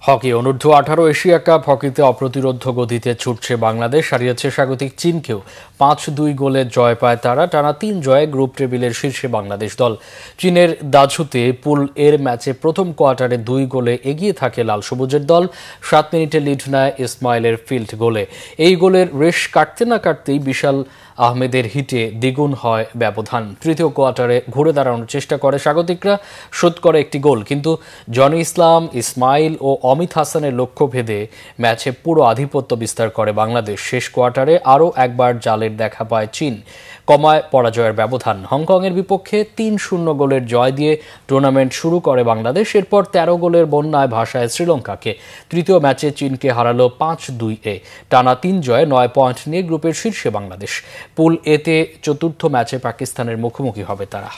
Hockey অনূর্ধ্ব 18 Asia cup হকিতে অপ্রতিরোধ্য গতিতে ছুটছে বাংলাদেশ। হারিয়েছে স্বাগতিক চীনকেও 5-2 গোলে জয় পায় তারা। টানা 3 জয়ে গ্রুপ টেবিলের শীর্ষে বাংলাদেশ দল। চীনের দাঝুতে পুল এর ম্যাচে প্রথম কোয়ার্টারে 2 গোলে এগিয়ে থাকে লাল সবুজের দল। 7 মিনিটে লিড নেয় ইসমাইলের ফিল্ড গোলে। এই গোলের রেশ কাটতে না কাটতেই বিশাল আহমেদের হিটে দ্বিগুণ হয় ব্যবধান। তৃতীয় কোয়ার্টারে ঘুরে দাঁড়ানোর চেষ্টা করে স্বাগতিকরা, শোধ করে একটি গোল, কিন্তু জনি ইসলাম, ইসমাইল ও অমিত হাসানের লক্ষ্য ভেদে ম্যাচে পুরো আধিপত্য বিস্তার করে বাংলাদেশ। শেষ কোয়ার্টারে আরও একবার জালের দেখা পায় চীন, কমায় পরাজয়ের ব্যবধান। হংকংয়ের বিপক্ষে 3-0 গোলের জয় দিয়ে টুর্নামেন্ট শুরু করে বাংলাদেশ। এরপর 13 গোলের বন্যায় ভাসায় শ্রীলঙ্কাকে। তৃতীয় ম্যাচে চীনকে হারালো 5-2-এ। টানা 3 জয়ে 9 পয়েন্ট নিয়ে গ্রুপের শীর্ষে বাংলাদেশ। পুল এতে চতুর্থ ম্যাচে পাকিস্তানের মুখোমুখি হবে তারা।